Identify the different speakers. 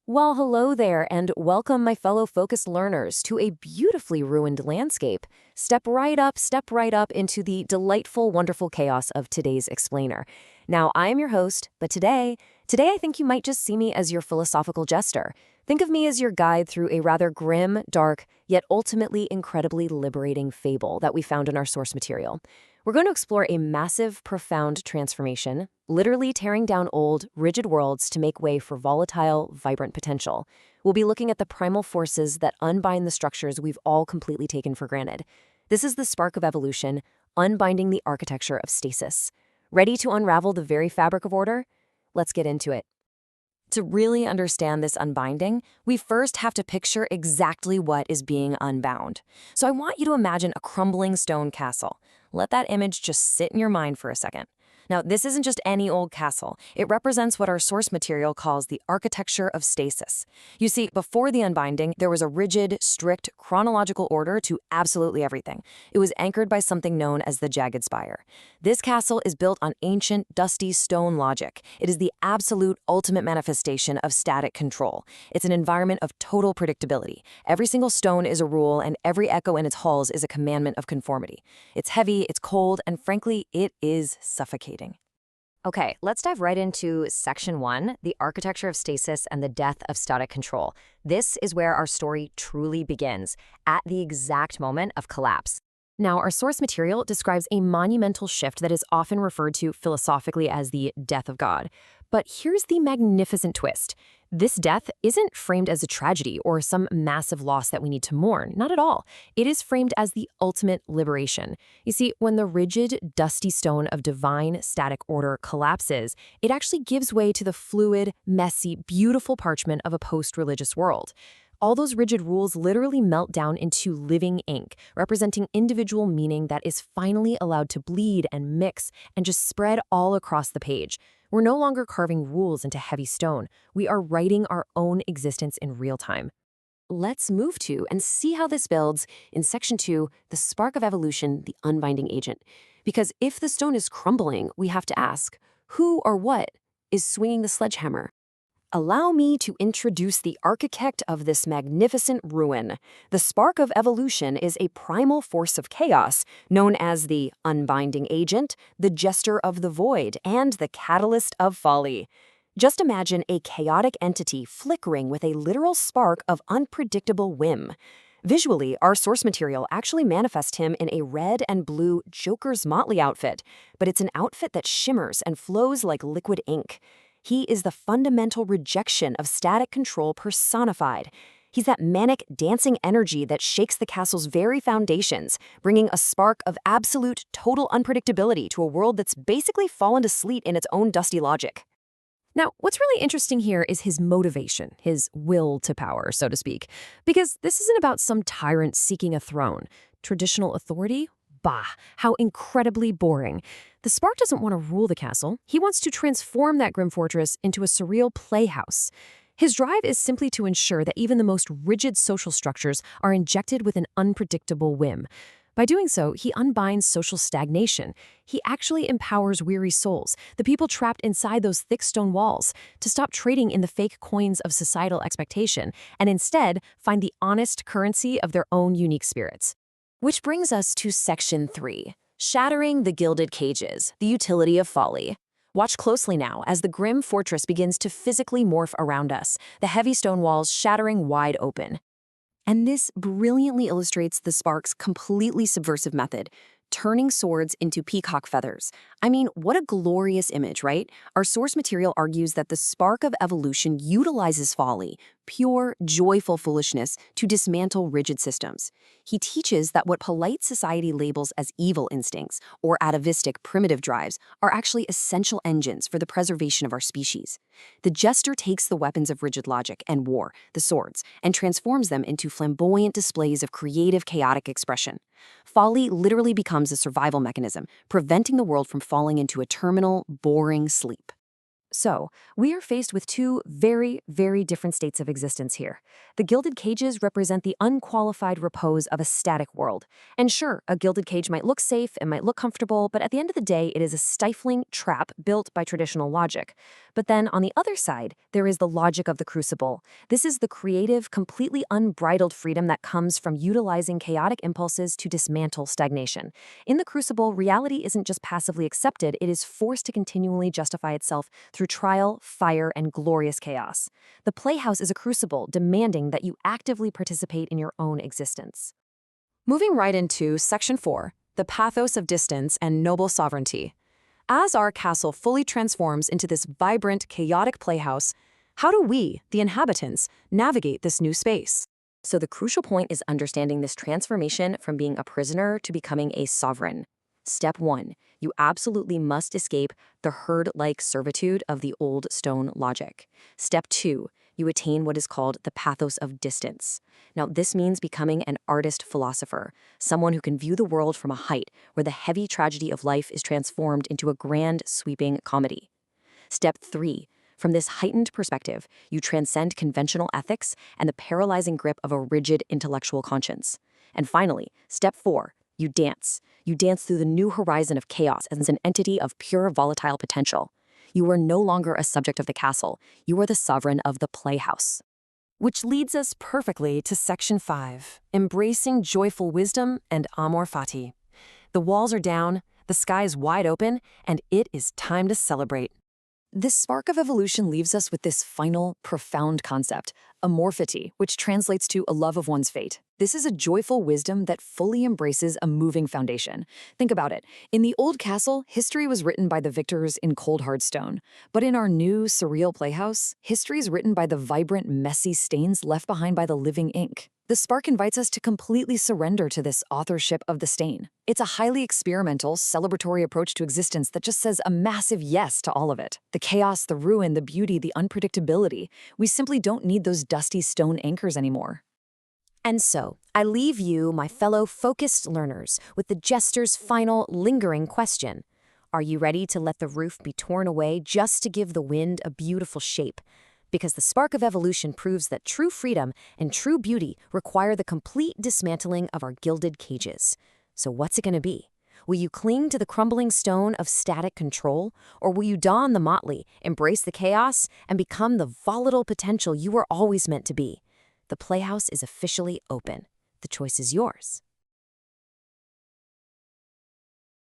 Speaker 1: Well, hello there, and welcome, my fellow focused learners, to a beautifully ruined landscape. Step right up into the delightful, wonderful chaos of today's explainer. Now, I am your host, but today I think you might just see me as your philosophical jester. Think of me as your guide through a rather grim, dark, yet ultimately incredibly liberating fable that we found in our source material. We're going to explore a massive, profound transformation, literally tearing down old, rigid worlds to make way for volatile, vibrant potential. We'll be looking at the primal forces that unbind the structures we've all completely taken for granted. This is the spark of evolution, unbinding the architecture of stasis. Ready to unravel the very fabric of order? Let's get into it. To really understand this unbinding, we first have to picture exactly what is being unbound. So I want you to imagine a crumbling stone castle. Let that image just sit in your mind for a second. Now, this isn't just any old castle. It represents what our source material calls the architecture of stasis. You see, before the unbinding, there was a rigid, strict, chronological order to absolutely everything. It was anchored by something known as the jagged spire. This castle is built on ancient, dusty stone logic. It is the absolute ultimate manifestation of static control. It's an environment of total predictability. Every single stone is a rule, and every echo in its halls is a commandment of conformity. It's heavy, it's cold, and frankly, it is suffocating. Okay, let's dive right into Section 1, the architecture of stasis and the death of static control. This is where our story truly begins, at the exact moment of collapse. Now, our source material describes a monumental shift that is often referred to philosophically as the death of God. But here's the magnificent twist. This death isn't framed as a tragedy or some massive loss that we need to mourn. Not at all. It is framed as the ultimate liberation. You see, when the rigid, dusty stone of divine static order collapses, it actually gives way to the fluid, messy, beautiful parchment of a post-religious world. All those rigid rules literally melt down into living ink, representing individual meaning that is finally allowed to bleed and mix and just spread all across the page. We're no longer carving rules into heavy stone. We are writing our own existence in real time. Let's move to and see how this builds in Section 2, the spark of evolution, the unbinding agent. Because if the stone is crumbling, we have to ask, who or what is swinging the sledgehammer? Allow me to introduce the architect of this magnificent ruin. The spark of evolution is a primal force of chaos, known as the unbinding agent, the jester of the void, and the catalyst of folly. Just imagine a chaotic entity flickering with a literal spark of unpredictable whim. Visually, our source material actually manifests him in a red and blue Joker's Motley outfit, but it's an outfit that shimmers and flows like liquid ink. He is the fundamental rejection of static control personified. He's that manic, dancing energy that shakes the castle's very foundations, bringing a spark of absolute, total unpredictability to a world that's basically fallen to sleep in its own dusty logic. Now, what's really interesting here is his motivation, his will to power, so to speak. Because this isn't about some tyrant seeking a throne. Traditional authority? Bah, how incredibly boring. The Spark doesn't want to rule the castle. He wants to transform that grim fortress into a surreal playhouse. His drive is simply to ensure that even the most rigid social structures are injected with an unpredictable whim. By doing so, he unbinds social stagnation. He actually empowers weary souls, the people trapped inside those thick stone walls, to stop trading in the fake coins of societal expectation and instead find the honest currency of their own unique spirits. Which brings us to Section 3, Shattering the Gilded Cages, the Utility of Folly. Watch closely now as the grim fortress begins to physically morph around us, the heavy stone walls shattering wide open. And this brilliantly illustrates the Spark's completely subversive method, turning swords into peacock feathers. I mean, what a glorious image, right? Our source material argues that the spark of evolution utilizes folly, pure, joyful foolishness, to dismantle rigid systems. He teaches that what polite society labels as evil instincts or atavistic primitive drives are actually essential engines for the preservation of our species. The jester takes the weapons of rigid logic and war, the swords, and transforms them into flamboyant displays of creative, chaotic expression. Folly literally becomes a survival mechanism, preventing the world from falling into a terminal, boring sleep. So, we are faced with two very, very different states of existence here. The gilded cages represent the unqualified repose of a static world. And sure, a gilded cage might look safe, it might look comfortable, but at the end of the day, it is a stifling trap built by traditional logic. But then on the other side, there is the logic of the crucible. This is the creative, completely unbridled freedom that comes from utilizing chaotic impulses to dismantle stagnation. In the crucible, reality isn't just passively accepted, it is forced to continually justify itself through trial, fire, and glorious chaos. The playhouse is a crucible demanding that you actively participate in your own existence. Moving right into Section 4, the pathos of distance and noble sovereignty. As our castle fully transforms into this vibrant, chaotic playhouse, how do we, the inhabitants, navigate this new space? So the crucial point is understanding this transformation from being a prisoner to becoming a sovereign. Step 1. You absolutely must escape the herd-like servitude of the old stone logic. Step 2. You attain what is called the pathos of distance. Now, this means becoming an artist-philosopher, someone who can view the world from a height where the heavy tragedy of life is transformed into a grand, sweeping comedy. Step 3. From this heightened perspective, you transcend conventional ethics and the paralyzing grip of a rigid intellectual conscience. And finally, Step 4. You dance. You dance through the new horizon of chaos as an entity of pure volatile potential. You are no longer a subject of the castle. You are the sovereign of the playhouse. Which leads us perfectly to Section 5, embracing joyful wisdom and amor fati. The walls are down, the sky is wide open, and it is time to celebrate. This spark of evolution leaves us with this final, profound concept, amorphity, which translates to a love of one's fate. This is a joyful wisdom that fully embraces a moving foundation. Think about it. In the old castle, history was written by the victors in cold hard stone. But in our new, surreal playhouse, history is written by the vibrant, messy stains left behind by the living ink. The spark invites us to completely surrender to this authorship of the stain. It's a highly experimental, celebratory approach to existence that just says a massive yes to all of it. The chaos, the ruin, the beauty, the unpredictability. We simply don't need those dusty stone anchors anymore. And so, I leave you, my fellow focused learners, with the jester's final, lingering question. Are you ready to let the roof be torn away just to give the wind a beautiful shape? Because the spark of evolution proves that true freedom and true beauty require the complete dismantling of our gilded cages. So what's it going to be? Will you cling to the crumbling stone of static control, or will you don the motley, embrace the chaos, and become the volatile potential you were always meant to be? The playhouse is officially open. The choice is yours.